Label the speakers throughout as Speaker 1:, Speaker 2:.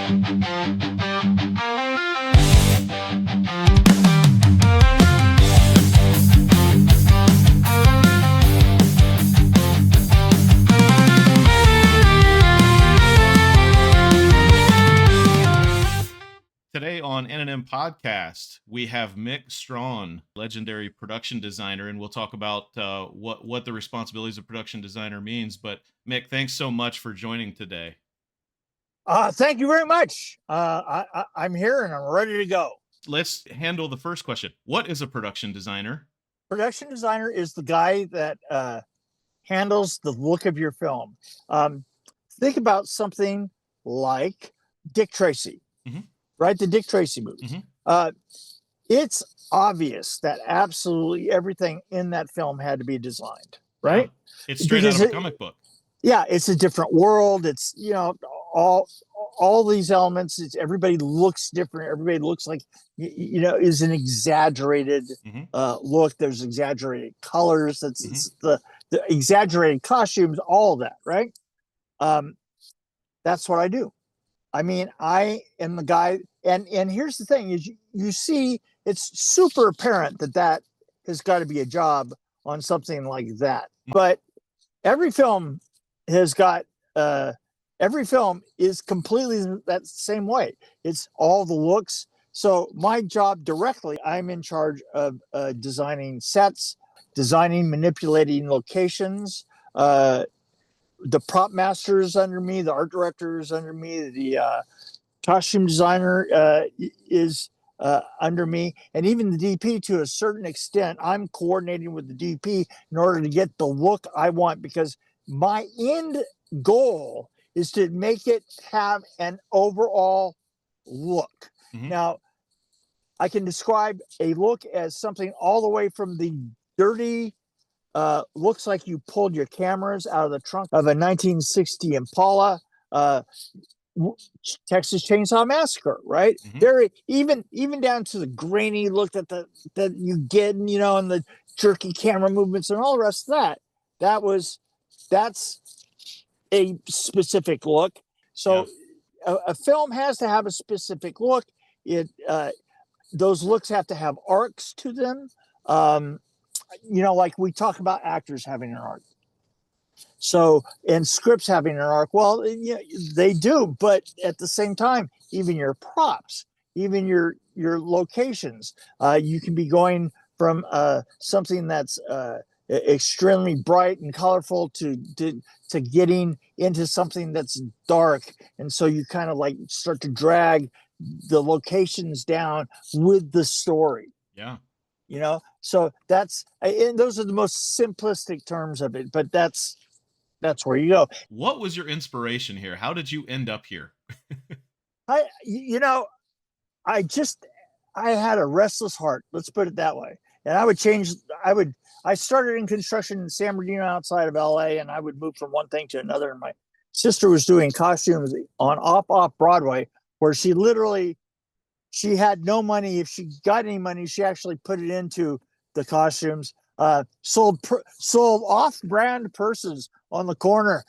Speaker 1: Today on N&M Podcast, we have Mick Strawn, legendary production designer, and we'll talk about what the responsibilities of production designer means. But Mick, thanks so much for joining today.
Speaker 2: Thank you very much. I'm here and I'm ready to go.
Speaker 1: Let's handle the first question. What is a production designer?
Speaker 2: Production designer is the guy that handles the look of your film. Think about something like Dick Tracy. Mm-hmm. Right? The Dick Tracy movies. Mm-hmm. It's obvious that absolutely everything in that film had to be designed, right?
Speaker 1: Yeah. It's straight out of a comic book.
Speaker 2: Yeah, it's a different world. It's, all these elements. Everybody looks different. Everybody looks like, is an exaggerated look. There's exaggerated colors. It's the exaggerated costumes, all of that, right? That's what I do. I mean, I am the guy, and here's the thing: is you see, it's super apparent that has got to be a job on something like that. But every film has got, every film is completely that same way. It's all the looks. So my job directly, I'm in charge of designing sets, manipulating locations. The prop master is under me, the art director is under me, the costume designer is under me, and even the DP to a certain extent. I'm coordinating with the DP in order to get the look I want, because my end goal is to make it have an overall look. Mm-hmm. Now, I can describe a look as something all the way from the dirty, looks like you pulled your cameras out of the trunk of a 1960 Impala, Texas Chainsaw Massacre, right? Mm-hmm. Very even down to the grainy look that you get, and the jerky camera movements and all the rest of that. That's a specific look. So a film has to have a specific look. Those looks have to have arcs to them. Like we talk about actors having an arc. So, and scripts having an arc. Well, they do, but at the same time, even your props, even your locations, you can be going from something that's extremely bright and colorful to getting into something that's dark, and so you kind of like start to drag the locations down with the story.
Speaker 1: Yeah.
Speaker 2: So and those are the most simplistic terms of it, but that's where you go.
Speaker 1: What was your inspiration here? How did you end up here?
Speaker 2: I had a restless heart. Let's put it that way. And I started in construction in San Bernardino outside of LA, and I would move from one thing to another. And my sister was doing costumes on off Broadway, where she had no money. If she got any money, she actually put it into the costumes. Sold off-brand purses on the corner,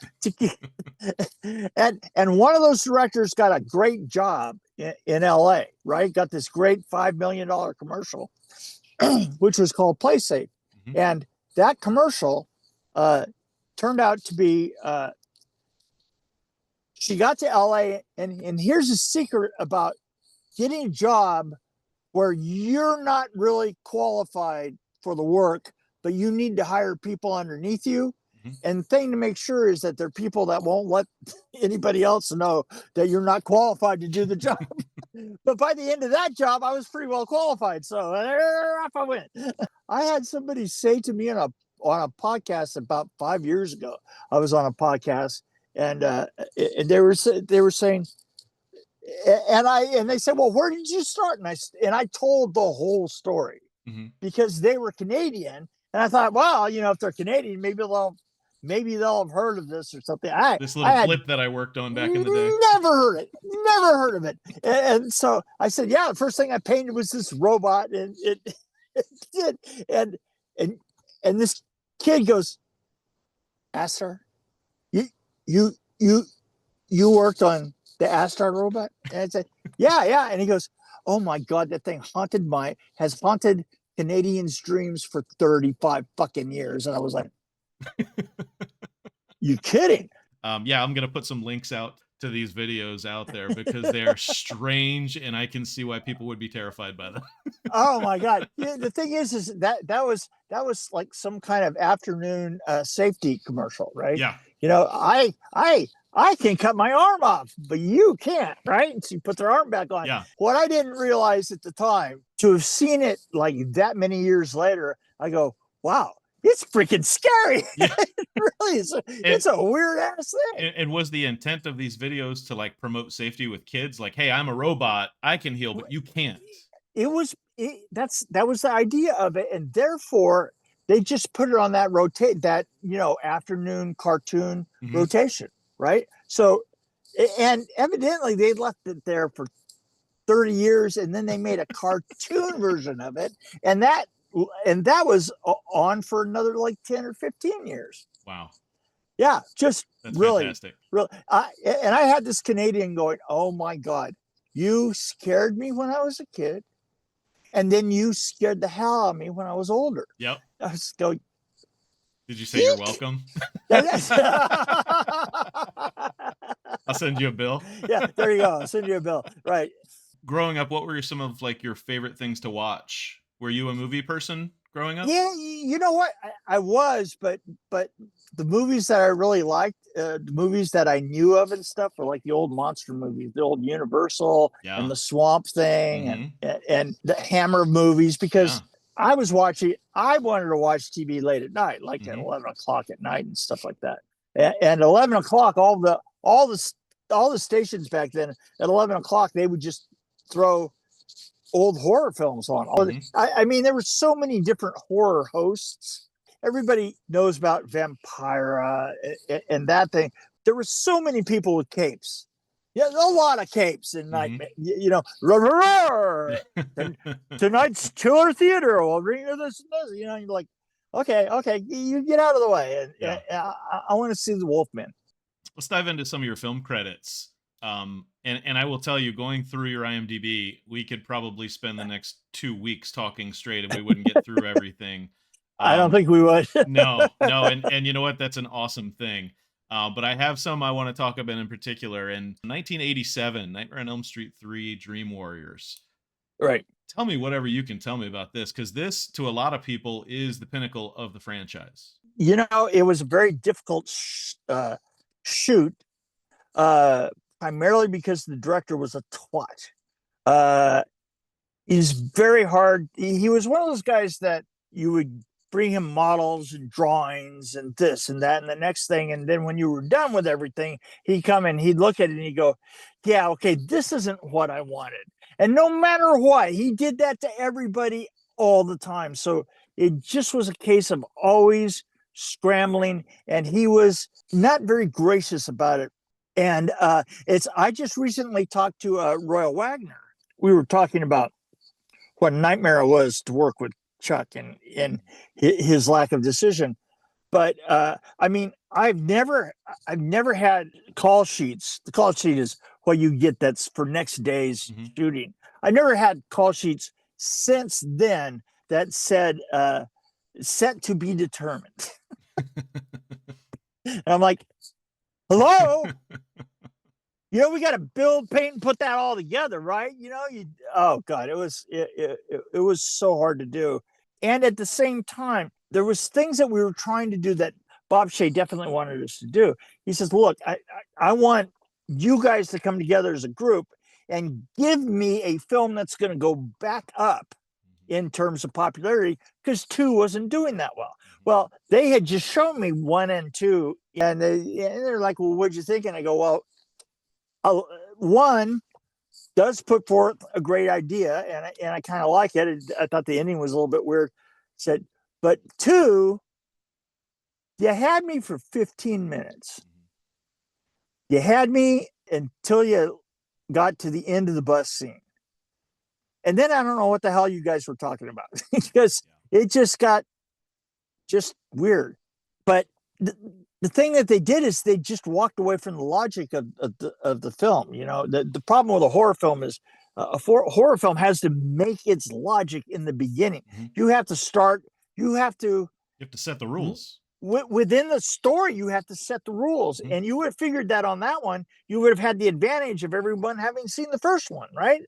Speaker 2: and one of those directors got a great job in LA. Right, got this great $5 million commercial, which was called Play Safe, and that commercial turned out to be. She got to LA, and here's a secret about getting a job where you're not really qualified for the work, but you need to hire people underneath you. Mm-hmm. And the thing to make sure is that they're people that won't let anybody else know that you're not qualified to do the job. But by the end of that job, I was pretty well qualified. So off I went. I had somebody say to me on a podcast about 5 years ago. I was on a podcast, and they were saying, and they said, well, where did you start? And I told the whole story, because they were Canadian, and I thought, well, if they're Canadian, maybe they'll have heard of this or something.
Speaker 1: This little flip that I worked on back in the day.
Speaker 2: Never heard of it. And so I said, yeah, the first thing I painted was this robot, and it did. And this kid goes, Astar, you worked on the Astar robot? And I said, yeah. And he goes, oh my God, that thing has haunted Canadians' dreams for 35 fucking years. And I was like, you kidding?
Speaker 1: Yeah, I'm gonna put some links out to these videos out there because they're strange, and I can see why people would be terrified by them.
Speaker 2: Oh my God. Yeah, the thing is that was like some kind of afternoon safety commercial, right?
Speaker 1: Yeah.
Speaker 2: You know, I can cut my arm off, but you can't, right? And she put their arm back on.
Speaker 1: Yeah.
Speaker 2: What I didn't realize at the time, to have seen it like that many years later, I go, wow, it's freaking scary.
Speaker 1: Yeah.
Speaker 2: It really is. It's a weird ass thing.
Speaker 1: And was the intent of these videos to like promote safety with kids? Like, hey, I'm a robot, I can heal, but you can't.
Speaker 2: That was the idea of it, and therefore they just put it on that afternoon cartoon rotation, right? So, and evidently they left it there for 30 years, and then they made a cartoon version of it, and that was on for another like 10 or 15 years.
Speaker 1: Wow.
Speaker 2: Yeah, just
Speaker 1: That's
Speaker 2: really
Speaker 1: fantastic.
Speaker 2: And I had this Canadian going, oh my God, you scared me when I was a kid. And then you scared the hell out of me when I was older.
Speaker 1: Yep.
Speaker 2: I was going,
Speaker 1: did you say you're welcome? I'll send you a bill.
Speaker 2: Yeah, there you go. I'll send you a bill. Right.
Speaker 1: Growing up, what were some of like your favorite things to watch? Were you a movie person growing up?
Speaker 2: Yeah, you know what? I was, but the movies that I really liked, the movies that I knew of and stuff were like the old monster movies, the old Universal and the Swamp Thing and the Hammer movies, because I wanted to watch TV late at night, like at 11 o'clock at night and stuff like that. And 11 o'clock, all the stations back then at 11 o'clock, they would just throw old horror films on. I mean, there were so many different horror hosts. Everybody knows about Vampira and that thing. There were so many people with capes. Yeah, a lot of capes in Nightmare. You know, tonight's Killer Theater will ring this. You know, you're like, okay, you get out of the way. And I want to see the Wolfman.
Speaker 1: Let's dive into some of your film credits. And I will tell you, going through your IMDb, we could probably spend the next 2 weeks talking straight and we wouldn't get through everything.
Speaker 2: I don't think we would.
Speaker 1: No. And you know what? That's an awesome thing. But I have some I want to talk about in particular. In 1987, Nightmare on Elm Street 3, Dream Warriors.
Speaker 2: Right.
Speaker 1: Tell me whatever you can tell me about this, because this, to a lot of people, is the pinnacle of the franchise.
Speaker 2: You know, it was a very difficult shoot. Primarily because the director was a twat. He's very hard. He was one of those guys that you would bring him models and drawings and this and that and the next thing, and then when you were done with everything, he'd come and he'd look at it and he'd go, yeah, okay, this isn't what I wanted. And no matter what, he did that to everybody all the time. So it just was a case of always scrambling, and he was not very gracious about it. And I just recently talked to Royal Wagner. We were talking about what a nightmare it was to work with Chuck and his lack of decision. But I mean, I've never had call sheets. The call sheet is what you get that's for next day's shooting. I never had call sheets since then that said set to be determined. And I'm like, hello. You know, we got to build, paint, and put that all together, right? You know, oh God, it was so hard to do. And at the same time, there was things that we were trying to do that Bob Shea definitely wanted us to do. He says, look, I want you guys to come together as a group and give me a film that's going to go back up in terms of popularity, because 2 wasn't doing that well. Well, they had just shown me 1 and 2, and they're like, well, what'd you think? And I go, well, 1 does put forth a great idea, and I kind of like it. I thought the ending was a little bit weird. Said, but 2, you had me for 15 minutes. You had me until you got to the end of the bus scene. And then I don't know what the hell you guys were talking about, because it just got weird. But the thing that they did is they just walked away from the logic of the film. You know, the problem with a horror film is horror film has to make its logic in the beginning.
Speaker 1: Mm-hmm.
Speaker 2: You have to start. You have to
Speaker 1: set the rules.
Speaker 2: Within the story, you have to set the rules. Mm-hmm. And you would have figured that on that one, you would have had the advantage of everyone having seen the first one, right?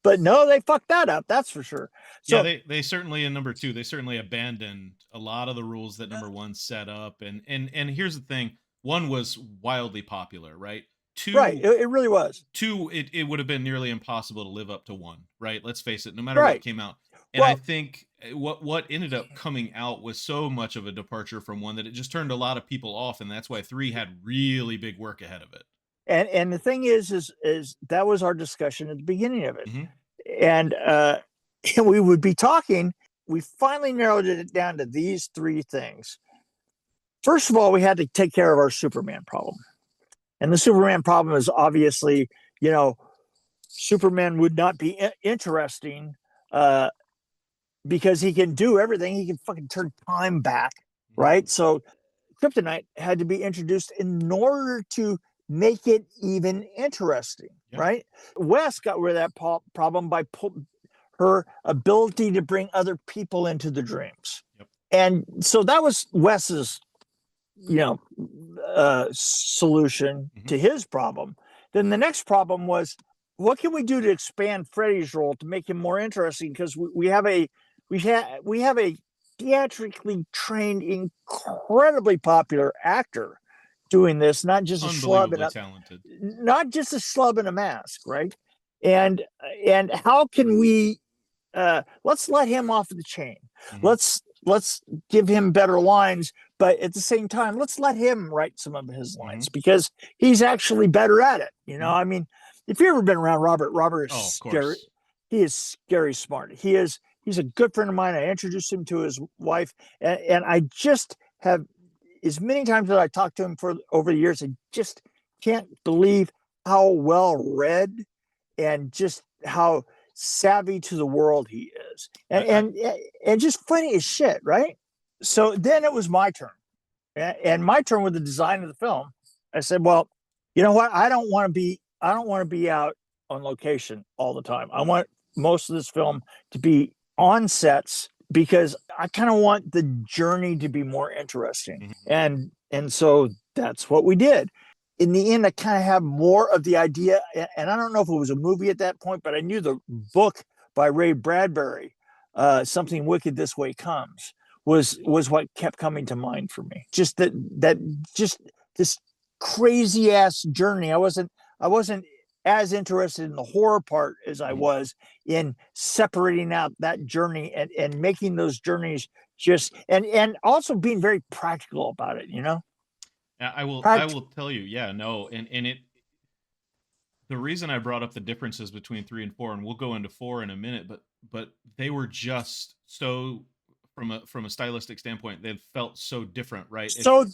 Speaker 2: But no, they fucked that up. That's for sure. So
Speaker 1: yeah, they certainly, in number 2, they certainly abandoned a lot of the rules that number 1 set up. And here's the thing: 1 was wildly popular, right? 2,
Speaker 2: right? It really was.
Speaker 1: 2, it would have been nearly impossible to live up to 1, right? Let's face it. No matter what came out, and I think what ended up coming out was so much of a departure from 1 that it just turned a lot of people off, and that's why 3 had really big work ahead of it.
Speaker 2: And the thing is that was our discussion at the beginning of it.
Speaker 1: Mm-hmm.
Speaker 2: And we would be talking. We finally narrowed it down to these 3 things. First of all, we had to take care of our Superman problem. And the Superman problem is obviously, you know, Superman would not be interesting because he can do everything. He can fucking turn time back, right? So kryptonite had to be introduced in order to make it even interesting, right? Wes got rid of that problem by her ability to bring other people into the dreams. And so that was Wes's, you know, solution to his problem. Then the next problem was, what can we do to expand Freddy's role to make him more interesting? Because we have a theatrically trained, incredibly popular actor doing this, not just a schlub in a mask, right? And how can we let's let him off the chain. Let's give him better lines, but at the same time, let's let him write some of his lines because he's actually better at it. You know, I mean, if you've ever been around Robert is scary. He is scary smart. He's a good friend of mine. I introduced him to his wife, and I just have, as many times that I talked to him over the years, I just can't believe how well read and just how savvy to the world he is, and just funny as shit, right? So then it was my turn, and my turn with the design of the film. I said, well, you know what? I don't want to be out on location all the time. I want most of this film to be on sets because I kind of want the journey to be more interesting. And so that's what we did. In the end, I kind of have more of the idea, and I don't know if it was a movie at that point, but I knew the book by Ray Bradbury, Something Wicked This Way Comes, was what kept coming to mind for me. Just just this crazy ass journey. I wasn't as interested in the horror part as I was in separating out that journey and making those journeys just and also being very practical about it, you know?
Speaker 1: I will tell you, and it, the reason I brought up the differences between 3 and 4, and we'll go into 4 in a minute, but they were just so, from a stylistic standpoint, they felt so different, right?
Speaker 2: So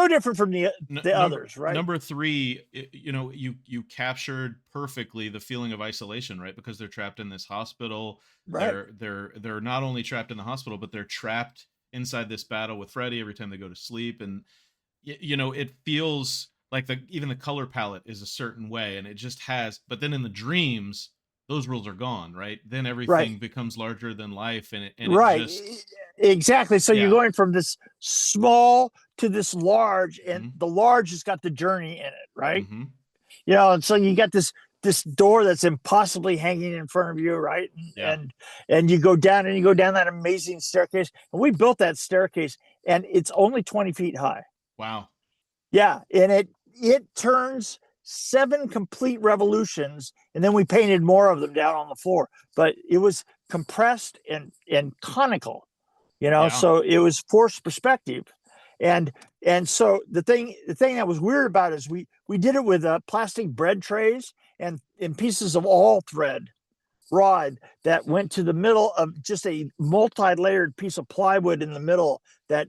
Speaker 2: different from the others, right?
Speaker 1: Number 3, you know, you captured perfectly the feeling of isolation, right? Because they're trapped in this hospital. Right. They're not only trapped in the hospital, but they're trapped inside this battle with Freddy every time they go to sleep, and you know, it feels like even the color palette is a certain way, and it just has. But then in the dreams, those rules are gone, right? Then everything becomes larger than life, and it just...
Speaker 2: Exactly. So you're going from this small to this large, and the large has got the journey in it, right? You know, and so you got this door that's impossibly hanging in front of you, right? And you go down that amazing staircase, and we built that staircase, and it's only 20 feet high.
Speaker 1: Wow.
Speaker 2: Yeah, and it turns 7 complete revolutions, and then we painted more of them down on the floor. But it was compressed and conical, you know. So it was forced perspective, and so the thing that was weird about it is we did it with plastic bread trays and pieces of all thread rod that went to the middle of just a multi-layered piece of plywood in the middle that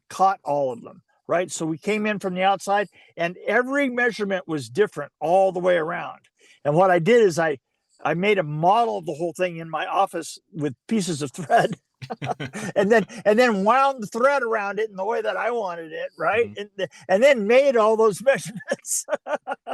Speaker 2: caught all of them. Right. So we came in from the outside, and every measurement was different all the way around. And what I did is I made a model of the whole thing in my office with pieces of thread and then wound the thread around it in the way that I wanted it, right?
Speaker 1: Mm-hmm.
Speaker 2: And then made all those measurements.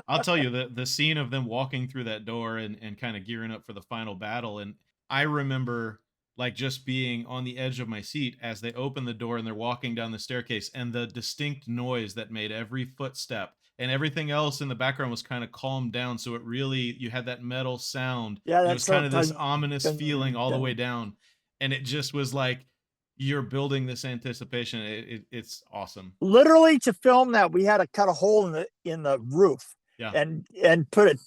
Speaker 1: I'll tell you the scene of them walking through that door and kind of gearing up for the final battle. And I remember like just being on the edge of my seat as they open the door and they're walking down the staircase, and the distinct noise that made every footstep, and everything else in the background was kind of calmed down. So it really, you had that metal sound.
Speaker 2: Yeah,
Speaker 1: And it
Speaker 2: that's
Speaker 1: was kind of this
Speaker 2: something.
Speaker 1: ominous feeling all the way down. And it just was like, you're building this anticipation. It's awesome.
Speaker 2: Literally, to film that, we had to cut a hole in the roof,
Speaker 1: Yeah.
Speaker 2: and put a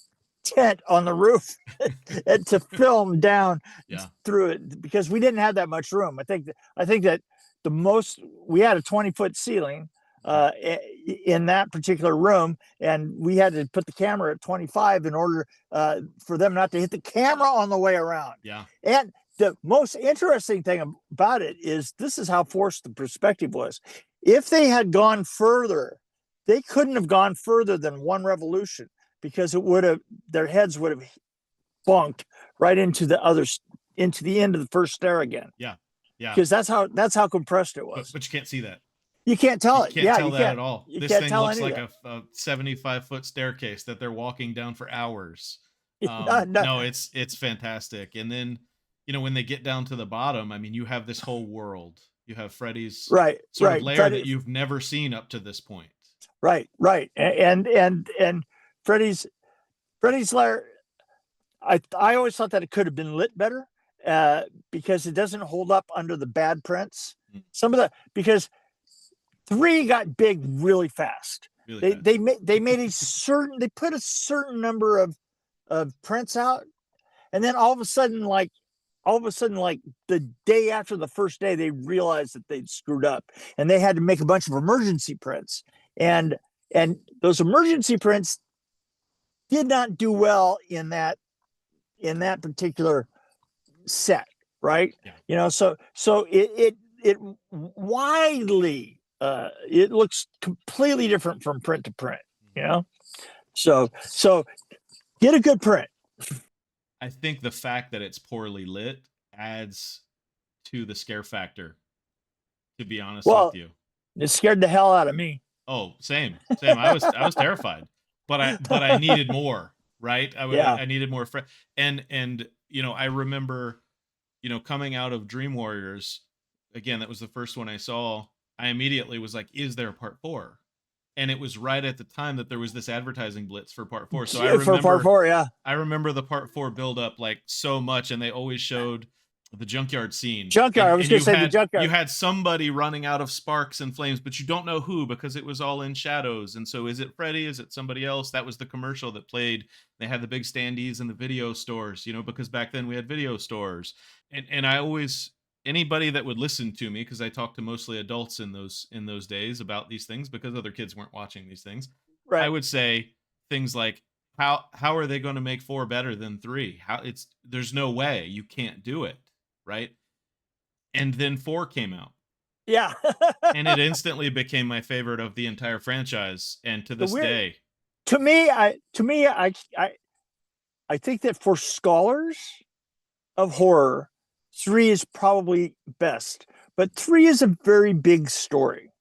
Speaker 2: tent on the roof and to film down through it, because we didn't have that much room. I think that the most, we had a 20-foot ceiling in that particular room, and we had to put the camera at 25 in order for them not to hit the camera on the way around.
Speaker 1: Yeah.
Speaker 2: And the most interesting thing about it is, this is how forced the perspective was. If they had gone further, they couldn't have gone further than one revolution, because their heads would have bonked right into the end of the first stair again.
Speaker 1: Yeah. Yeah.
Speaker 2: Because that's how compressed it was.
Speaker 1: But you can't see that.
Speaker 2: You can't tell it.
Speaker 1: You can't tell that
Speaker 2: can't.
Speaker 1: at all.
Speaker 2: You
Speaker 1: This
Speaker 2: can't
Speaker 1: thing
Speaker 2: tell
Speaker 1: looks
Speaker 2: any
Speaker 1: like
Speaker 2: of
Speaker 1: a 75-foot staircase that they're walking down for hours.
Speaker 2: No.
Speaker 1: No, it's fantastic. And then, when they get down to the bottom, I mean, you have this whole world. You have Freddy's sort of lair that you've never seen up to this point.
Speaker 2: Right. And Freddy's lair, I always thought that it could have been lit better, because it doesn't hold up under the bad prints. Because 3 got big really fast. They made they put a certain number of prints out, and then all of a sudden, like the day after the first day, they realized that they'd screwed up, and they had to make a bunch of emergency prints, and those emergency prints did not do well in that particular set, right?
Speaker 1: Yeah.
Speaker 2: So it widely it looks completely different from print to print, so get a good print.
Speaker 1: I think the fact that it's poorly lit adds to the scare factor, to be honest with you.
Speaker 2: It scared the hell out of me.
Speaker 1: Oh, same. I was terrified, but I needed more, right? I needed more. And I remember, coming out of Dream Warriors, again, that was the first one I saw. I immediately was like, is there a part 4? And it was right at the time that there was this advertising blitz for part 4. So I remember
Speaker 2: for part 4,
Speaker 1: I remember the part 4 build up like so much, and they always showed the junkyard scene.
Speaker 2: I was going to say the junkyard.
Speaker 1: You had somebody running out of sparks and flames, but you don't know who, because it was all in shadows. And so, is it Freddy? Is it somebody else? That was the commercial that played. They had the big standees in the video stores, because back then we had video stores. And I always, anybody that would listen to me, because I talked to mostly adults in those days about these things, because other kids weren't watching these things. Right. I would say things like, how are they going to make 4 better than 3? There's no way, you can't do it. Right. And then 4 came out.
Speaker 2: Yeah.
Speaker 1: And it instantly became my favorite of the entire franchise. And to this day.
Speaker 2: To me, I think that for scholars of horror, 3 is probably best. But 3 is a very big story.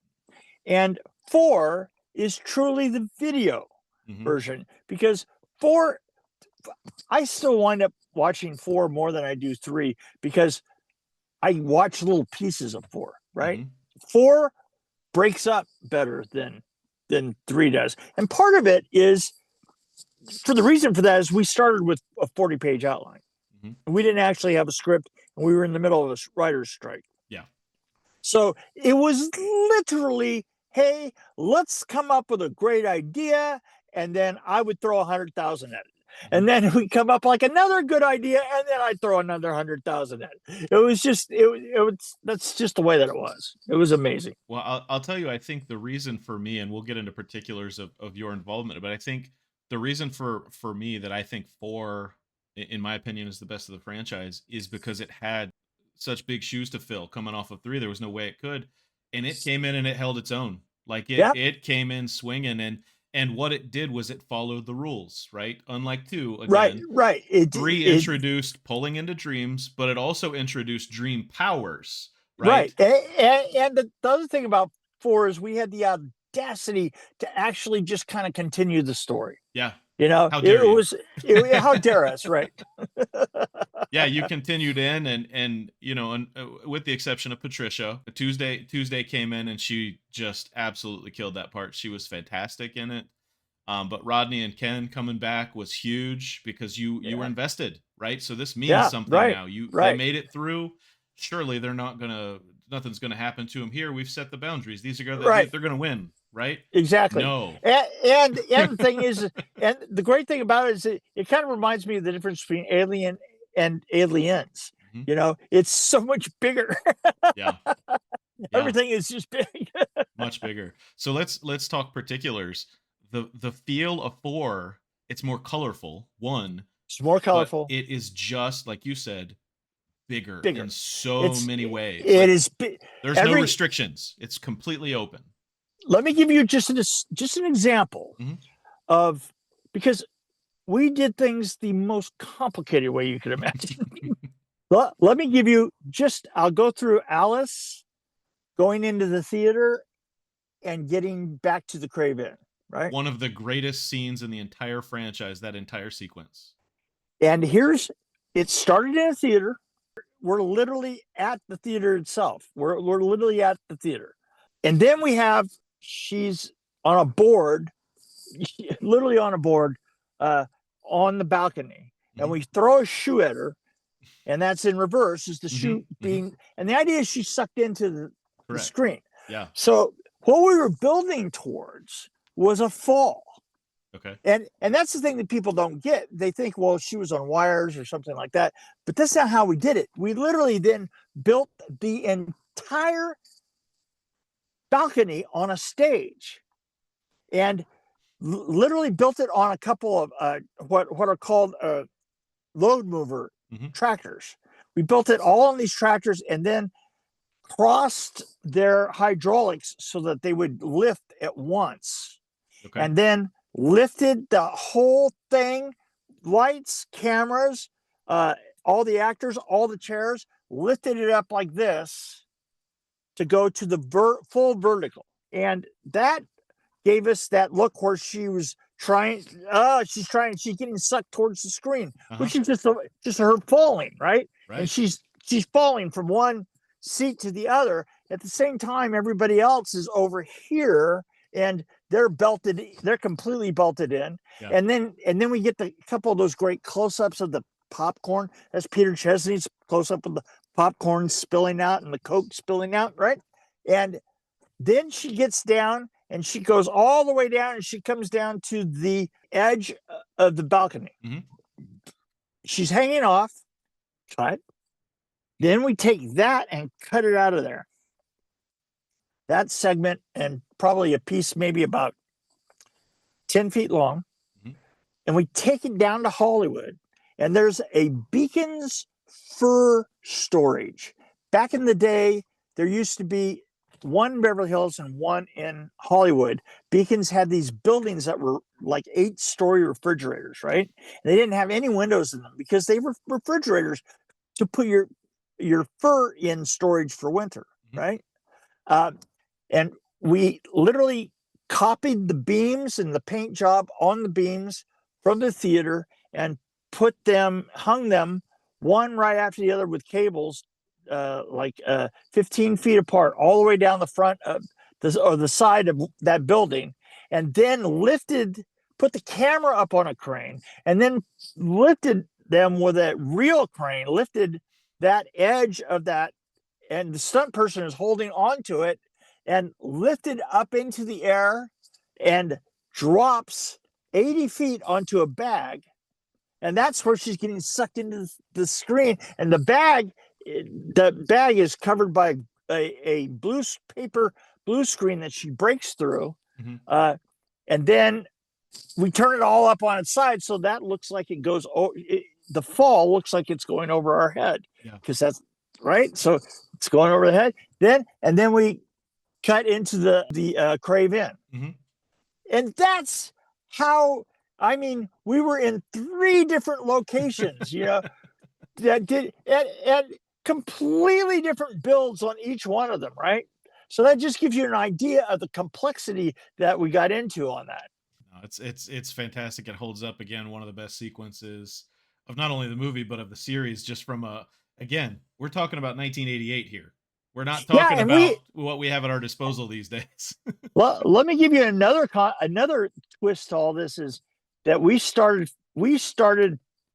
Speaker 2: And 4 is truly the video version. Because 4, I still wind up watching 4 more than I do 3, because I watch little pieces of 4, right? 4 breaks up better than 3 does. And part of it is, the reason for that is we started with a 40-page outline. We didn't actually have a script, and we were in the middle of a writer's strike.
Speaker 1: Yeah.
Speaker 2: So it was literally, hey, let's come up with a great idea, and then I would throw 100,000 at it. And then we come up like another good idea, and then I'd throw another 100,000 at it. It was just, that's just the way that it was. It was amazing.
Speaker 1: Well, I'll tell you, I think the reason for me, and we'll get into particulars of your involvement, but I think the reason for me that I think 4, in my opinion, is the best of the franchise, is because it had such big shoes to fill coming off of 3. There was no way it could. And it came in and it held its own. Like it came in swinging. And what it did was it followed the rules, right? Unlike 2, again,
Speaker 2: right.
Speaker 1: 3 introduced pulling into dreams, but it also introduced dream powers, right?
Speaker 2: And the other thing about 4 is we had the audacity to actually just kind of continue the story.
Speaker 1: Yeah.
Speaker 2: You know,
Speaker 1: how dare
Speaker 2: how dare us, right?
Speaker 1: Yeah, you continued in, and you know, and with the exception of Patricia, Tuesday came in and she just absolutely killed that part. She was fantastic in it. But Rodney and Ken coming back was huge because you were invested, right? So this means something now. They made it through. Surely nothing's gonna happen to them here. We've set the boundaries. These are they're gonna win, right?
Speaker 2: Exactly.
Speaker 1: No.
Speaker 2: And the thing is, and the great thing about it is it kind of reminds me of the difference between Alien and Aliens.
Speaker 1: Mhm.
Speaker 2: You know, it's so much bigger.
Speaker 1: Yeah.
Speaker 2: Everything is just big.
Speaker 1: Much bigger. So let's talk particulars. The feel of 4, it's more colorful. 1,
Speaker 2: It's more colorful.
Speaker 1: it is just like you said, bigger in
Speaker 2: It's
Speaker 1: many ways.
Speaker 2: It is
Speaker 1: there's no restrictions. It's completely open.
Speaker 2: Let me give you just an example of, because we did things the most complicated way you could imagine. Let me give you I'll go through Alice going into the theater and getting back to the Crave-In, right?
Speaker 1: One of the greatest scenes in the entire franchise, that entire sequence.
Speaker 2: And it started in a theater. We're literally at the theater itself. We're literally at the theater. And then she's on a board, literally on a board, on the balcony. And we throw a shoe at her, and that's in reverse, is the shoe being, and the idea is she's sucked into the screen.
Speaker 1: Yeah.
Speaker 2: So what we were building towards was a fall.
Speaker 1: Okay.
Speaker 2: And that's the thing that people don't get. They think, well, she was on wires or something like that. But that's not how we did it. We literally then built the entire balcony on a stage, and literally built it on a couple of what are called load mover tractors. We built it all on these tractors, and then crossed their hydraulics so that they would lift at once. Okay. And then lifted the whole thing, lights, cameras, all the actors, all the chairs, lifted it up like this to go to the full vertical. And that gave us that look where she was she's getting sucked towards the screen, which is just her falling, right? And she's falling from one seat to the other. At the same time, everybody else is over here, and they're completely belted in. Yeah. And then we get a couple of those great close-ups of the popcorn. That's Peter Chesney's close-up of the popcorn spilling out and the Coke spilling out, right? And then she gets down, and she goes all the way down, and she comes down to the edge of the balcony. She's hanging off. Cut. Then we take that and cut it out of there. That segment, and probably a piece maybe about 10 feet long. And we take it down to Hollywood, and there's a Beacon's fur storage. Back in the day, there used to be one in Beverly Hills and one in Hollywood. Beacon's had these buildings that were like 8-story refrigerators, right? And they didn't have any windows in them because they were refrigerators to put your fur in storage for winter, right? And we literally copied the beams and the paint job on the beams from the theater and hung them one right after the other with cables, 15 feet apart, all the way down the front of the side of that building, and then put the camera up on a crane, and then lifted them with a real crane, lifted that edge of that, and the stunt person is holding onto it, and lifted up into the air and drops 80 feet onto a bag. And that's where she's getting sucked into the screen. And the bag is covered by a blue screen that she breaks through. And then we turn it all up on its side, so that looks like it goes the fall looks like it's going over our head, because that's right. So it's going over the head. Then we cut into the Crave-In, and that's how, I mean, we were in 3 different locations, that did, and completely different builds on each one of them, right? So that just gives you an idea of the complexity that we got into on that.
Speaker 1: No, it's fantastic. It holds up. Again, one of the best sequences of not only the movie but of the series. Just from a, again, we're talking about 1988 here. We're not
Speaker 2: Yeah,
Speaker 1: talking
Speaker 2: and
Speaker 1: about what we have at our disposal these days.
Speaker 2: well, let me give you another twist to all this is that we started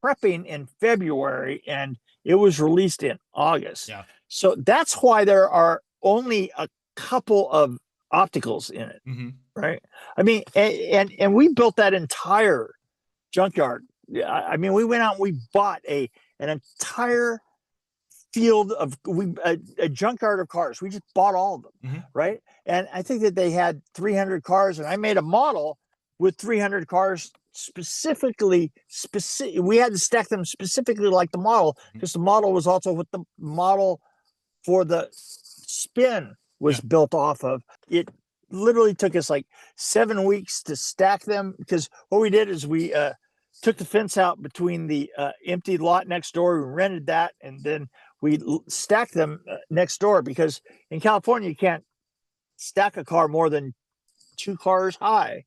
Speaker 2: prepping in February and it was released in August.
Speaker 1: Yeah.
Speaker 2: So that's why there are only a couple of opticals in it,
Speaker 1: Mm-hmm.
Speaker 2: right? I mean, and we built that entire junkyard. I mean, we went out and we bought an entire field of a junkyard of cars. We just bought all of them,
Speaker 1: Mm-hmm.
Speaker 2: right? And I think that they had 300 cars, and I made a model with 300 cars specifically. We had to stack them specifically like the model because the model was also what the model for the spin was built off of. It literally took us like 7 weeks to stack them because what we did is we took the fence out between the empty lot next door. We rented that, and then we stacked them next door because in California you can't stack a car more than 2 cars high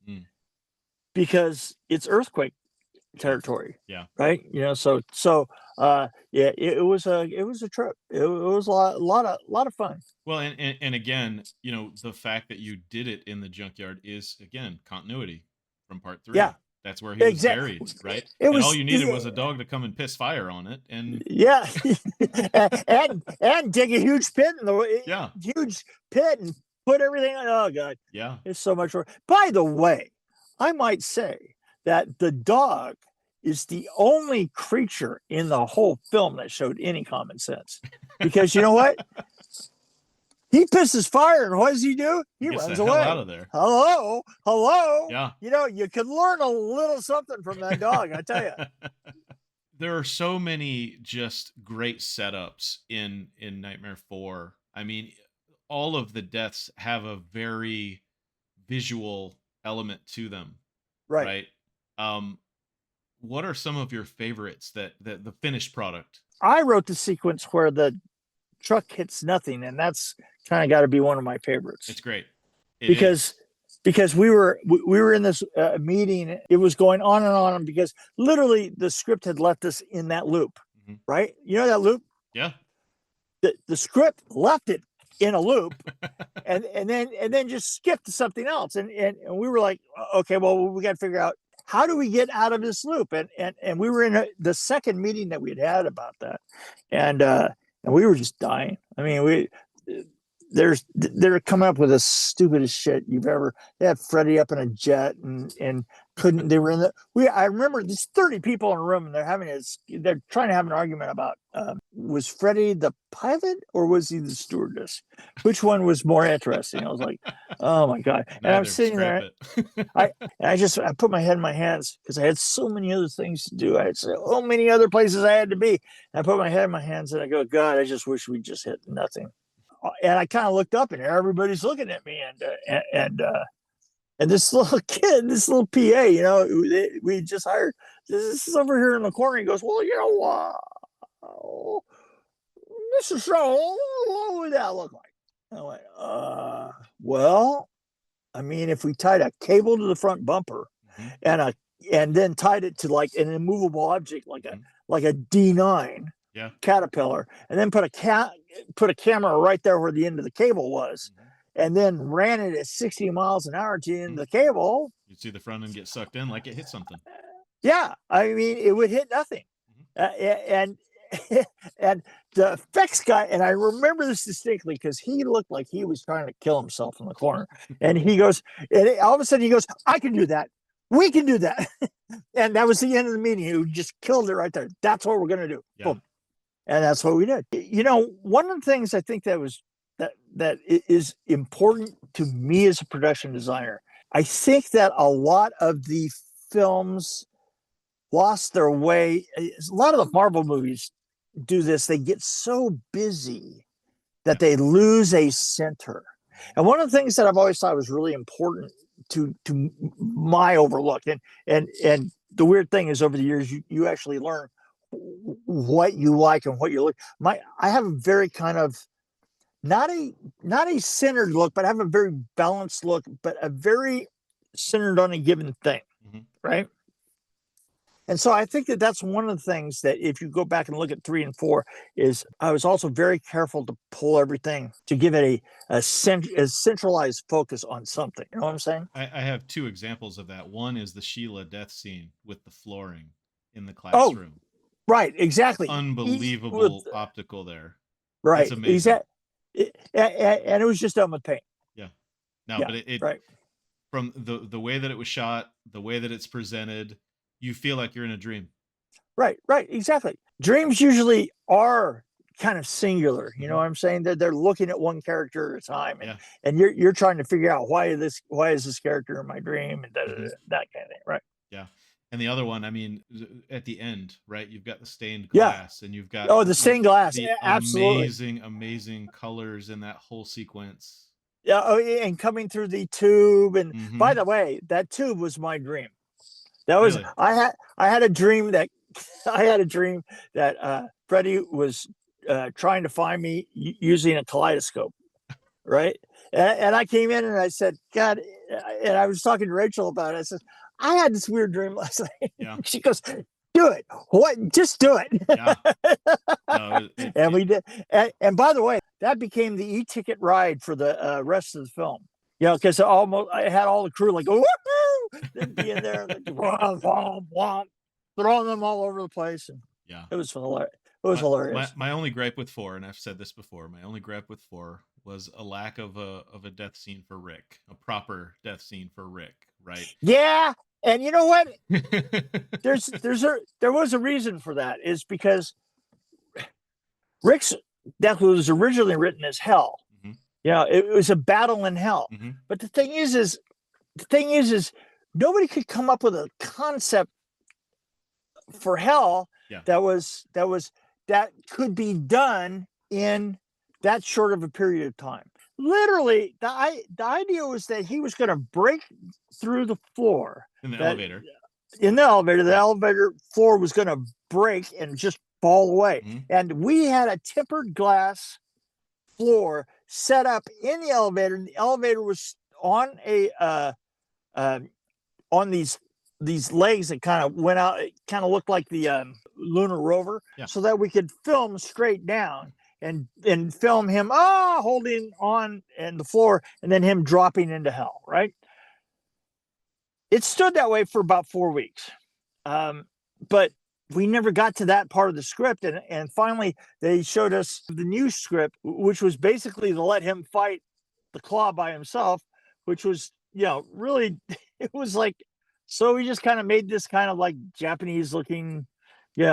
Speaker 2: because it's earthquake territory.
Speaker 1: Yeah.
Speaker 2: Right. So yeah, it was a trip. It was a lot of fun.
Speaker 1: Well, and again, the fact that you did it in the junkyard is, again, continuity from part 3.
Speaker 2: Yeah.
Speaker 1: That's where he was buried, right? And all you needed was a dog to come and piss fire on it, and
Speaker 2: yeah, and dig a huge pit in the huge pit and put everything on. Oh God,
Speaker 1: yeah,
Speaker 2: it's so much work. By the way, I might say that the dog is the only creature in the whole film that showed any common sense, because you know what? He pisses fire, and what does he do? He runs away.
Speaker 1: Out of there.
Speaker 2: Hello.
Speaker 1: Yeah.
Speaker 2: You could learn a little something from that dog, I tell you.
Speaker 1: There are so many just great setups in Nightmare 4. I mean, all of the deaths have a very visual element to them.
Speaker 2: Right.
Speaker 1: What are some of your favorites that the finished product?
Speaker 2: I wrote the sequence where the truck hits nothing, and that's kind of got to be one of my favorites.
Speaker 1: It's great.
Speaker 2: Because we were in this meeting. It was going on and on because literally the script had left us in that loop, right? You know that loop?
Speaker 1: Yeah.
Speaker 2: The script left it in a loop, and then just skipped to something else, and we were like, okay, well, we got to figure out how do we get out of this loop, and we were in the second meeting that we had about that, and we were just dying. I mean, they're coming up with the stupidest shit you've ever. They had Freddy up in a jet and couldn't. They were in I remember there's 30 people in a room and they're trying to have an argument about was Freddy the pilot or was he the stewardess? Which one was more interesting? I was like, oh my God. And I'm sitting there. I put my head in my hands because I had so many other things to do. I had so many other places I had to be. And I put my head in my hands and I go, God, I just wish we just hit nothing. And I kind of looked up and everybody's looking at me and this little kid, this little PA, we just hired, this is over here in the corner. He goes, well, Mr. Strawn, what would that look like? And I went, well, I mean, if we tied a cable to the front bumper and then tied it to like an immovable object, like a D9 Caterpillar, and then put a camera right there where the end of the cable was, and then ran it at 60 miles an hour to the end of the cable,
Speaker 1: you'd see the front end get sucked in like it hit something.
Speaker 2: Yeah, I mean, it would hit nothing. And the effects guy, and I remember this distinctly because he looked like he was trying to kill himself in the corner. And he goes, and all of a sudden he goes, I can do that. We can do that. And that was the end of the meeting. He just killed it right there. That's what we're going to do. Yeah. Boom. And that's what we did. One of the things I think that is important to me as a production designer, I think that a lot of the films lost their way. A lot of the Marvel movies do this. They get so busy that they lose a center. And one of the things that I've always thought was really important to my overlook. And the weird thing is, over the years, you actually learn what you like and what you look. I have a very kind of not a centered look, but I have a very balanced look, but a very centered on a given thing, right? And so I think that that's one of the things that, if you go back and look at 3 and 4, is I was also very careful to pull everything to give it a centralized focus on something. You know what I'm saying?
Speaker 1: I have 2 examples of that. One is the Sheila death scene with the flooring in the
Speaker 2: Oh,
Speaker 1: classroom.
Speaker 2: right, exactly.
Speaker 1: Unbelievable optical there.
Speaker 2: Right,
Speaker 1: It's amazing.
Speaker 2: And it was just done with paint.
Speaker 1: Yeah. No,
Speaker 2: Yeah,
Speaker 1: but it
Speaker 2: right.
Speaker 1: from the way that it was shot, the way that it's presented, you feel like you're in a dream.
Speaker 2: Right, exactly. Dreams usually are kind of singular. You know what I'm saying? They're looking at one character at a time, and you're trying to figure out why is this character in my dream, and that kind of thing, right?
Speaker 1: Yeah. And the other one, I mean, at the end, right? You've got the stained
Speaker 2: Yeah.
Speaker 1: glass, and you've got
Speaker 2: the stained glass.
Speaker 1: the
Speaker 2: Absolutely.
Speaker 1: amazing colors in that whole sequence.
Speaker 2: Yeah. Oh, and coming through the tube. And by the way, that tube was my dream. That was
Speaker 1: Really?
Speaker 2: I had a dream that Freddy was trying to find me using a kaleidoscope, right? And I came in and I said, God, and I was talking to Rachel about it. I said, I had this weird dream last night.
Speaker 1: Yeah.
Speaker 2: She goes, do it. What? Just do it.
Speaker 1: Yeah. No,
Speaker 2: and we did. And by the way, that became the e-ticket ride for the rest of the film. You know, because I had all the crew like, woohoo! They'd be in there, like, womp, womp, womp, throwing them all over the place. And
Speaker 1: yeah,
Speaker 2: it was hilarious. It was hilarious.
Speaker 1: My only gripe with 4, and I've said this before, my only gripe with 4 was a lack of a death scene for Rick, a proper death scene for Rick, right?
Speaker 2: Yeah, and you know what? there was a reason for that. Is because Rick's death was originally written as hell. You know, it was a battle in hell. But the thing is nobody could come up with a concept for hell that could be done in that short of a period of time. Literally, the idea was that he was going to break through the floor
Speaker 1: in the elevator.
Speaker 2: The elevator floor was going to break and just fall away. And we had a tempered glass floor set up in the elevator, and the elevator was on on these legs that kind of went out. It kind of looked like the lunar rover, so that we could film straight down and film him holding on in the floor, and then him dropping into hell. Right. It stood that way for about 4 weeks, but we never got to that part of the script. And finally, they showed us the new script, which was basically to let him fight the Claw by himself, which was, really, it was like, so we just kind of made this kind of like Japanese looking, it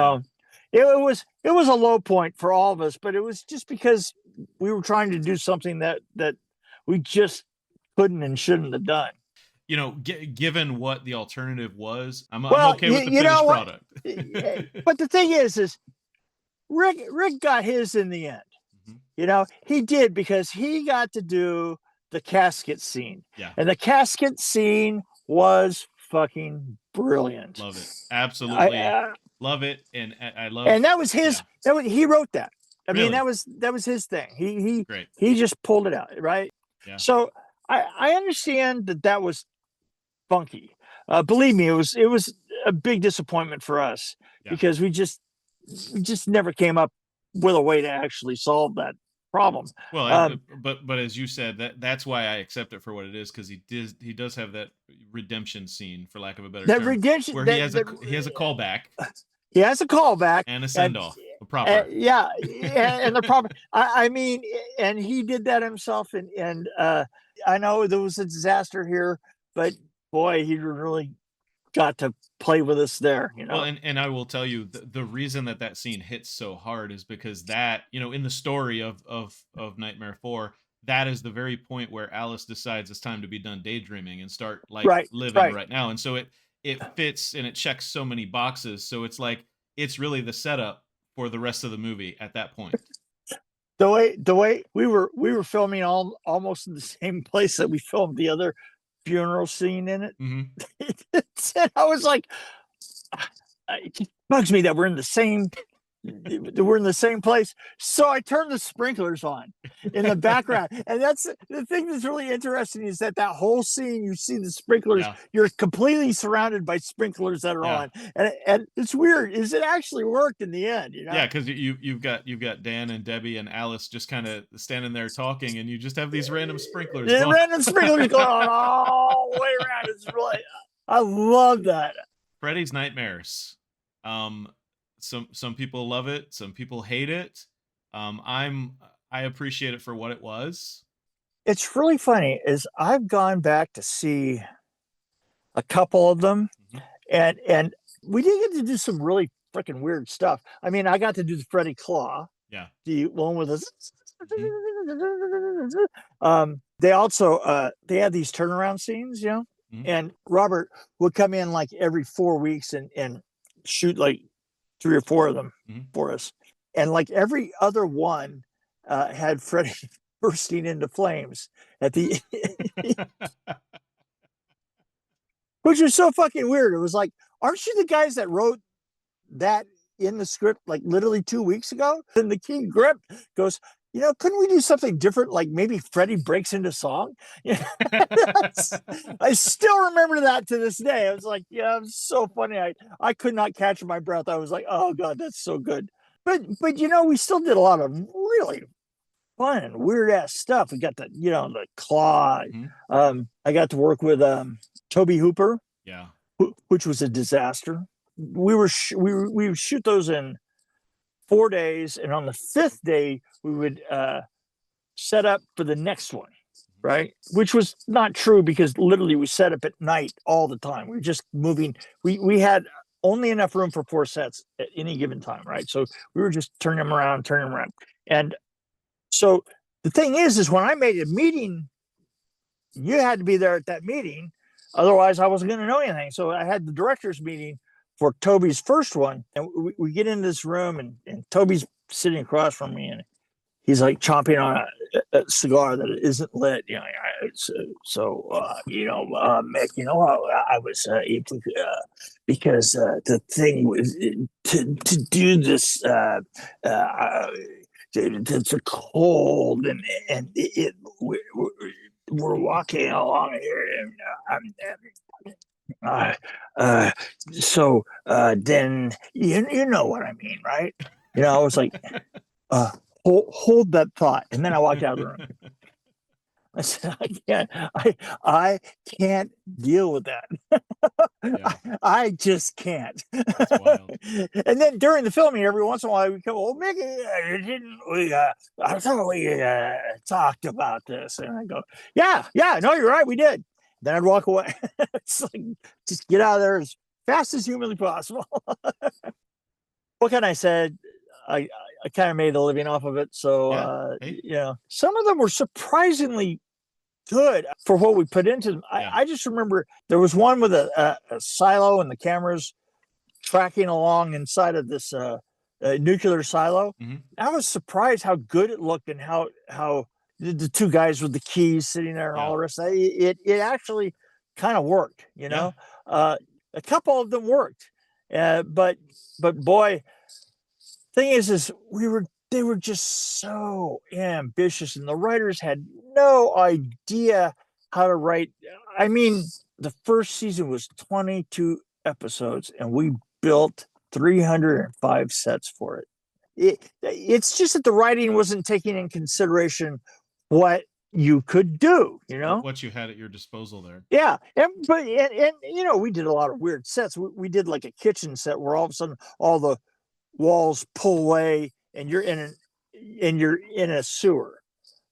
Speaker 2: was a low point for all of us, but it was just because we were trying to do something that we just couldn't and shouldn't have done.
Speaker 1: Given what the alternative was, I'm okay with the finished product.
Speaker 2: But the thing is Rick got his in the end. He did, because he got to do the casket scene.
Speaker 1: Yeah.
Speaker 2: And the casket scene was fucking brilliant.
Speaker 1: Love it. Absolutely. Love it. And I love.
Speaker 2: And that was his. He wrote that. I
Speaker 1: Really?
Speaker 2: mean, that was his thing.
Speaker 1: Great.
Speaker 2: He just pulled it out, right?
Speaker 1: Yeah.
Speaker 2: So I understand that was funky. Believe me, it was a big disappointment for us, because we just never came up with a way to actually solve that problem.
Speaker 1: Well, but as you said, that's why I accept it for what it is, because he does have that redemption scene, for lack of a better term,
Speaker 2: redemption,
Speaker 1: where he has a callback.
Speaker 2: He has a callback
Speaker 1: and a send off. Proper.
Speaker 2: And the proper. I mean, and he did that himself. And I know there was a disaster here, but boy, he really got to play with us there.
Speaker 1: Well, and I will tell you, the reason that scene hits so hard is because that, in the story of Nightmare 4, that is the very point where Alice decides it's time to be done daydreaming and start living right now. And so it fits and it checks so many boxes. So it's like, it's really the setup for the rest of the movie at that point.
Speaker 2: The way we were filming almost in the same place that we filmed the other funeral scene in it.
Speaker 1: Mm-hmm.
Speaker 2: And I was like, it just bugs me that we're in the same place. So I turned the sprinklers on in the background. And that's the thing that's really interesting, is that whole scene, you see the sprinklers,
Speaker 1: Yeah.
Speaker 2: you're completely surrounded by sprinklers that are
Speaker 1: Yeah.
Speaker 2: on. And it's weird. Is it actually worked in the end? You know?
Speaker 1: Yeah, because you've got Dan and Debbie and Alice just kind of standing there talking, and you just have these random sprinklers going.
Speaker 2: Random sprinklers going on all the way around. It's really, I love that.
Speaker 1: Freddy's Nightmares. Some people love it, some people hate it. I appreciate it for what it was.
Speaker 2: It's really funny is I've gone back to see a couple of them, and we did get to do some really freaking weird stuff. I mean, I got to do the Freddy Claw.
Speaker 1: Yeah.
Speaker 2: The one with us. They also they had these turnaround scenes, you know, and Robert would come in like every 4 weeks and shoot like 3 or 4 of them for us. And like every other one had Freddy bursting into flames at the which was so fucking weird. It was like, aren't you the guys that wrote that in the script like literally 2 weeks ago? And the King Grip goes, you know, couldn't we do something different? Like maybe Freddy breaks into song. I still remember that to this day. I was like, yeah, it was so funny. I could not catch my breath. I was like, oh God, that's so good. But you know, we still did a lot of really fun and weird ass stuff. We got the, you know, the Claw. I got to work with Toby Hooper.
Speaker 1: Yeah.
Speaker 2: Which was a disaster. We would shoot those in 4 days, and on the 5th day we would set up for the next one, right? Which was not true, because literally we set up at night all the time. We were just moving. We had only enough room for 4 sets at any given time, right? So we were just turning them around. And so the thing is when I made a meeting, you had to be there at that meeting. Otherwise, I wasn't going to know anything. So I had the director's meeting for Toby's first one. And we get into this room, and Toby's sitting across from me, and he's like chomping on a cigar that isn't lit. You know, Mick, you know, I was because the thing was to do this. It's a cold, and we're walking along here, and so then you know what I mean, right? You know, I was like, hold that thought, and then I walked out of the room. I said, I can't deal with that. Yeah. I just can't.
Speaker 1: That's wild.
Speaker 2: And then during the filming, every once in a while, we come, oh, Mickey, I thought we talked about this. And I go, yeah, no, you're right, we did. Then I'd walk away. It's like, just get out of there as fast as humanly possible. What can I say? I kind of made a living off of it. So, you know, some of them were surprisingly good for what we put into them. I just remember there was one with a silo, and the cameras tracking along inside of this nuclear silo. I was surprised how good it looked, and how the 2 guys with the keys sitting there and all the rest of it. It actually kind of worked, you know. A couple of them worked, but boy, thing is they were just so ambitious, and the writers had no idea how to write. I mean, the first season was 22 episodes, and we built 305 sets for it. It's just that the writing wasn't taking in consideration what you could do, you know,
Speaker 1: what you had at your disposal there.
Speaker 2: Yeah. And you know, we did a lot of weird sets. We did like a kitchen set where all of a sudden all the walls pull away, and you're in a sewer,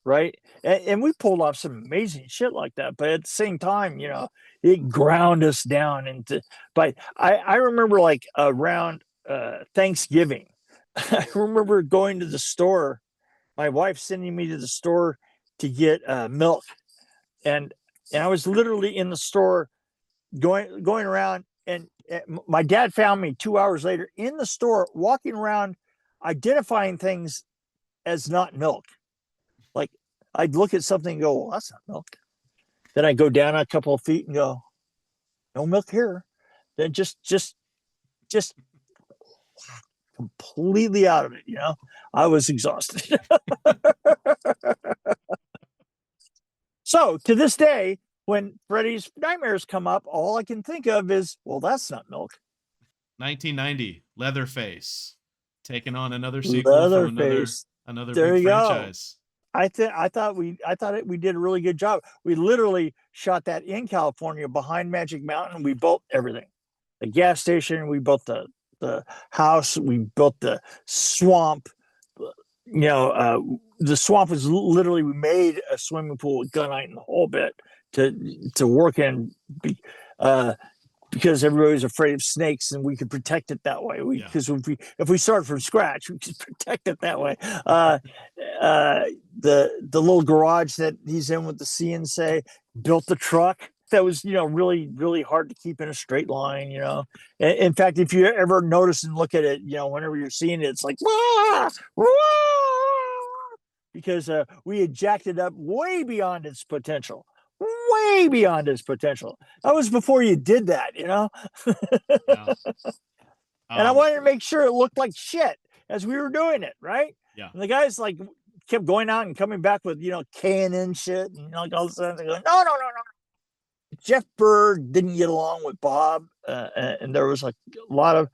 Speaker 2: right? And we pulled off some amazing shit like that. But at the same time, you know, it ground us down into. But I remember like around Thanksgiving, I remember going to the store. My wife sending me to the store to get milk, and I was literally in the store going around, and my dad found me 2 hours later in the store walking around identifying things as not milk. Like I'd look at something and go, well, that's not milk. Then I go down a couple of feet and go, no milk here. Then just completely out of it. I was exhausted. So to this day, when Freddy's nightmares come up, all I can think of is, well, that's not milk.
Speaker 1: 1990, Leatherface, taking on another sequel from another
Speaker 2: There
Speaker 1: big
Speaker 2: you
Speaker 1: franchise.
Speaker 2: Go. I thought we did a really good job. We literally shot that in California behind Magic Mountain. We built everything, the gas station. We built the house. We built the swamp. The swamp was literally, we made a swimming pool with gunite and the whole bit to work in. Because everybody was afraid of snakes, and we could protect it that way. Because if we started from scratch, we could protect it that way. The little garage that he's in with the CNC, built the truck that was really really hard to keep in a straight line. In fact, if you ever notice and look at it, whenever you're seeing it, it's like wah, wah, because we had jacked it up way beyond its potential. Way beyond his potential. That was before you did that,
Speaker 1: Yeah.
Speaker 2: And I wanted to make sure it looked like shit as we were doing it, right?
Speaker 1: Yeah.
Speaker 2: And the guys kept going out and coming back with K&N shit, and all of a sudden they go, no. Jeff Burr didn't get along with Bob, and there was a lot of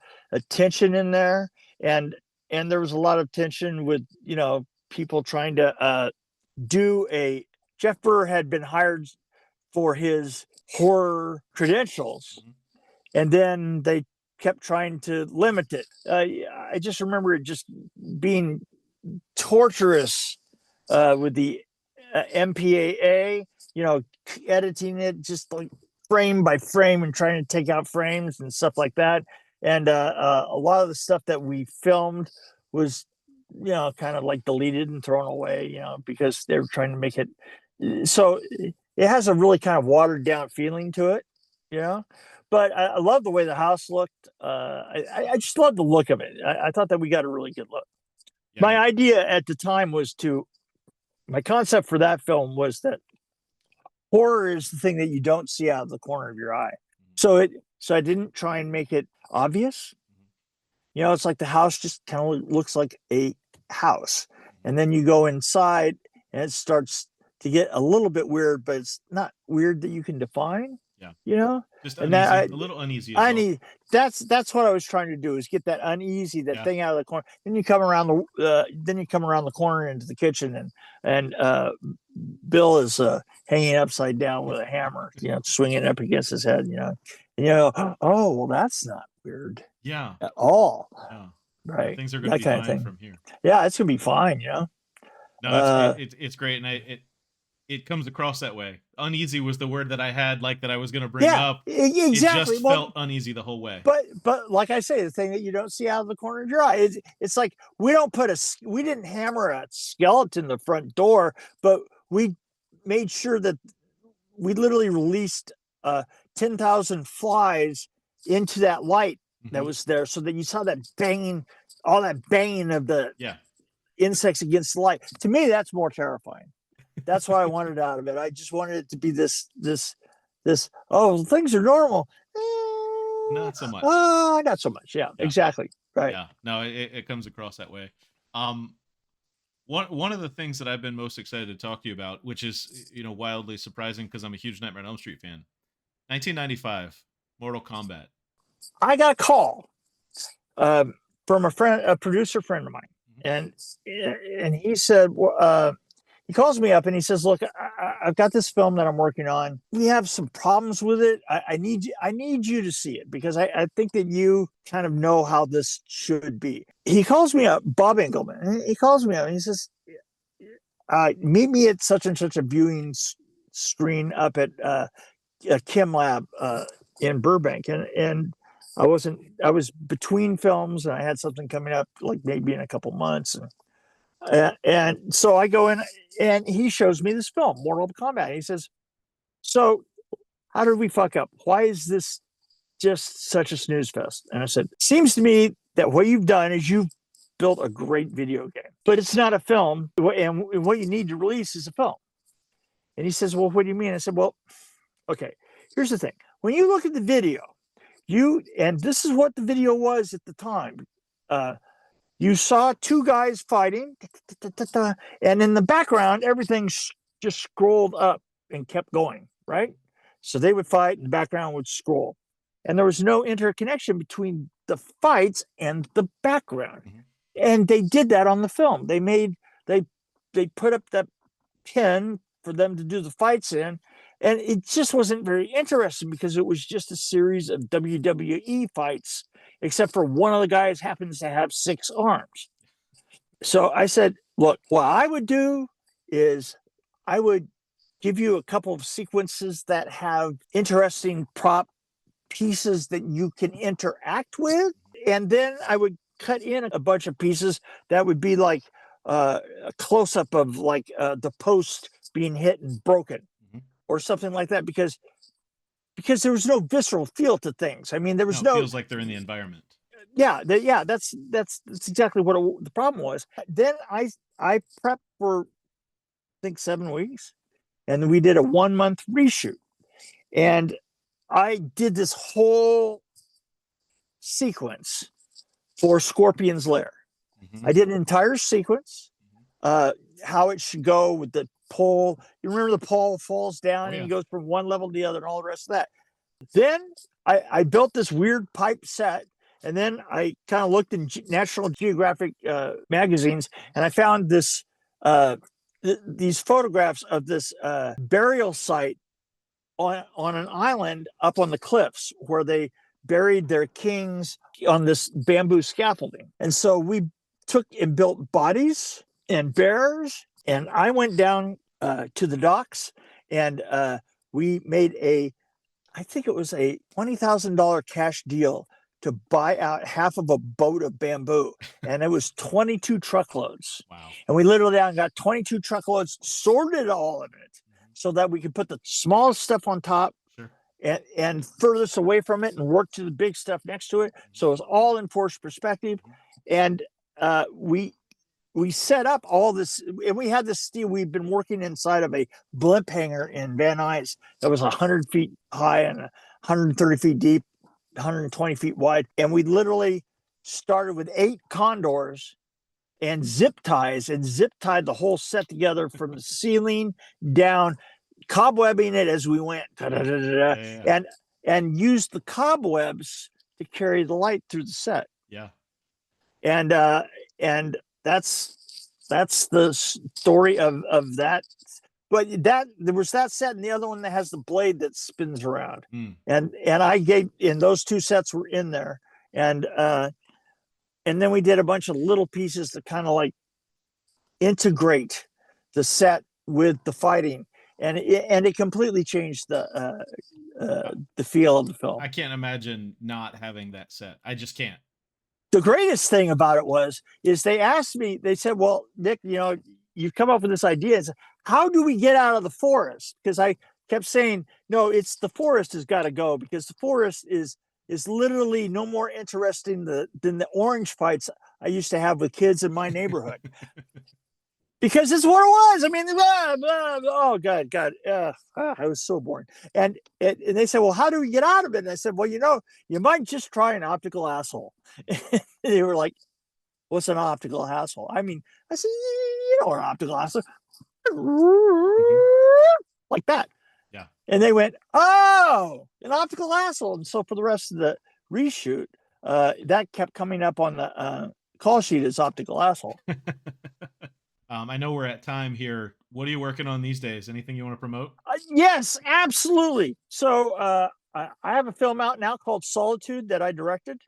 Speaker 2: tension in there, and there was a lot of tension with people trying to do a. Jeff Burr had been hired for his horror credentials, and then they kept trying to limit it. I just remember it just being torturous with the MPAA, editing it just like frame by frame and trying to take out frames and stuff like that. And a lot of the stuff that we filmed was, kind of like deleted and thrown away, because they were trying to make it. So it has a really kind of watered down feeling to it, but I love the way the house looked. I just love the look of it. I thought that we got a really good look. Yeah. My idea at the time my concept for that film was that horror is the thing that you don't see out of the corner of your eye. So I didn't try and make it obvious. It's like the house just kind of looks like a house, and then you go inside and it starts to get a little bit weird, but it's not weird that you can define.
Speaker 1: Yeah. Just uneasy, a little uneasy.
Speaker 2: That's what I was trying to do, is get that uneasy, thing out of the corner. Then you come around the corner into the kitchen, and Bill is hanging upside down with a hammer, swinging up against his head, and oh, well, that's not weird.
Speaker 1: Yeah.
Speaker 2: At all.
Speaker 1: Yeah.
Speaker 2: Right.
Speaker 1: Things are going to be fine from here.
Speaker 2: Yeah, it's going to be fine.
Speaker 1: No, it's great, and it comes across that way. Uneasy was the word that I had, that I was going to bring up.
Speaker 2: Exactly.
Speaker 1: It just felt uneasy the whole way.
Speaker 2: But like I say, the thing that you don't see out of the corner of your eye, it's like we didn't hammer a skeleton in the front door, but we made sure that we literally released 10,000 flies into that light that was there, so that you saw that banging, all that banging of the insects against the light. To me, that's more terrifying. That's what I wanted out of it. I just wanted it to be this. Oh, things are normal.
Speaker 1: Not so much.
Speaker 2: Not so much. Yeah, exactly. Right.
Speaker 1: Yeah. No, it comes across that way. One of the things that I've been most excited to talk to you about, which is wildly surprising because I'm a huge Nightmare on Elm Street fan. 1995, Mortal Kombat.
Speaker 2: I got a call from a producer friend of mine, and he said, he calls me up and he says, "Look, I've got this film that I'm working on. We have some problems with it. I need you to see it, because I think that you kind of know how this should be." He calls me up, Bob Engelman. He calls me up and he says, "Meet me at such and such a viewing screen up at Kim Lab in Burbank." And I was between films, and I had something coming up, maybe in a couple months, and so I go in, and he shows me this film, Mortal Kombat. He says, "So how did we fuck up? Why is this just such a snooze fest?" And I said, "Seems to me that what you've done is you've built a great video game, but it's not a film, and what you need to release is a film." And he says, well, what do you mean? I said, well, okay, here's the thing. When you look at the video, and this is what the video was at the time. You saw two guys fighting, and in the background, everything just scrolled up and kept going, right? So they would fight, and the background would scroll. And there was no interconnection between the fights and the background.
Speaker 1: Mhm.
Speaker 2: And they did that on the film. They put up that pin for them to do the fights in, and it just wasn't very interesting because it was just a series of WWE fights, except for one of the guys happens to have 6 arms. So I said, look, what I would do is I would give you a couple of sequences that have interesting prop pieces that you can interact with, and then I would cut in a bunch of pieces that would be like a close-up of like the post being hit and broken, or something like that, because there was no visceral feel to things. I mean, there was
Speaker 1: It feels like they're in the environment.
Speaker 2: Yeah, that's exactly what the problem was. Then I prepped for, I think, 7 weeks, and we did a 1-month reshoot, and I did this whole sequence for Scorpion's Lair. I did an entire sequence, how it should go with the pole. You remember the pole falls down and he goes from one level to the other and all the rest of that. Then I built this weird pipe set, and then I kind of looked in National Geographic magazines, and I found this these photographs of this burial site on an island up on the cliffs where they buried their kings on this bamboo scaffolding. And so we took and built bodies and bears, and I went down to the docks, and we made I think it was a $20,000 cash deal to buy out half of a boat of bamboo, and it was 22 truckloads.
Speaker 1: Wow.
Speaker 2: And we literally down got 22 truckloads, sorted all of it so that we could put the smallest stuff on top,
Speaker 1: Sure,
Speaker 2: and furthest away from it, and work to the big stuff next to it. So it was all in forced perspective. And we set up all this, and we had this steel. We'd been working inside of a blimp hangar in Van Nuys that was 100 feet high and 130 feet deep, 120 feet wide. And we literally started with 8 condors and zip tied the whole set together from the ceiling down, cobwebbing it as we went, and used the cobwebs to carry the light through the set.
Speaker 1: Yeah.
Speaker 2: And that's the story of that. But there was that set, and the other one that has the blade that spins around. And I gave, and those 2 sets were in there, and then we did a bunch of little pieces to kind of like integrate the set with the fighting, and it completely changed the feel of the film.
Speaker 1: I can't imagine not having that set. I just can't.
Speaker 2: The greatest thing about it is they asked me, they said, well, Nick, you've come up with this idea. How do we get out of the forest? Because I kept saying, no, it's the forest has got to go, because the forest is literally no more interesting than the orange fights I used to have with kids in my neighborhood. Because it's what it was. I mean, oh God, I was so boring. And they said, well, how do we get out of it? And I said, well, you might just try an optical asshole. And they were like, what's an optical asshole? I mean, I said, you know what an optical asshole, like that.
Speaker 1: Yeah.
Speaker 2: And they went, oh, an optical asshole. And so for the rest of the reshoot, that kept coming up on the call sheet as optical asshole.
Speaker 1: I know we're at time here. What are you working on these days? Anything you want to promote?
Speaker 2: Yes, absolutely. So I have a film out now called Solitude that I directed.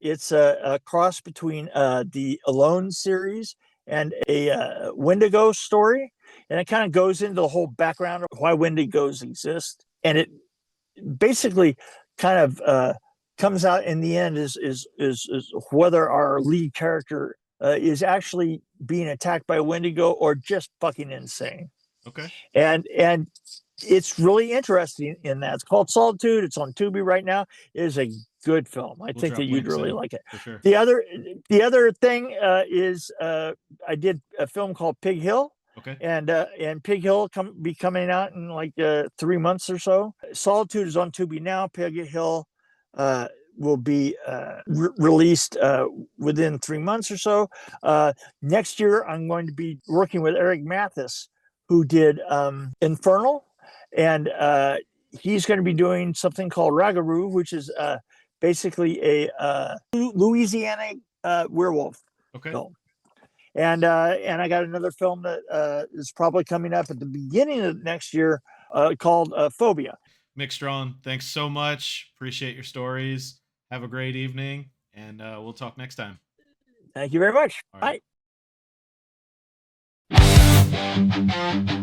Speaker 2: It's a cross between the Alone series and a Wendigo story. And it kind of goes into the whole background of why Wendigos exist. And it basically kind of comes out in the end is whether our lead character is actually being attacked by a Wendigo or just fucking insane.
Speaker 1: Okay.
Speaker 2: And it's really interesting in that. It's called Solitude. It's on Tubi right now. It is a good film. I think that you'd really like it.
Speaker 1: For sure.
Speaker 2: The other thing is I did a film called Pig Hill,
Speaker 1: Okay.
Speaker 2: And Pig Hill be coming out in like 3 months or so. Solitude is on Tubi now. Pig Hill will be released within 3 months or so. Next year, I'm going to be working with Eric Mathis, who did Infernal, and he's going to be doing something called Ragaroo, which is basically a Louisiana werewolf
Speaker 1: Okay.
Speaker 2: film. And I got another film that is probably coming up at the beginning of next year called Phobia.
Speaker 1: Mick Strawn, thanks so much. Appreciate your stories. Have a great evening, and we'll talk next time.
Speaker 2: Thank you very much.
Speaker 1: All right.
Speaker 2: Bye.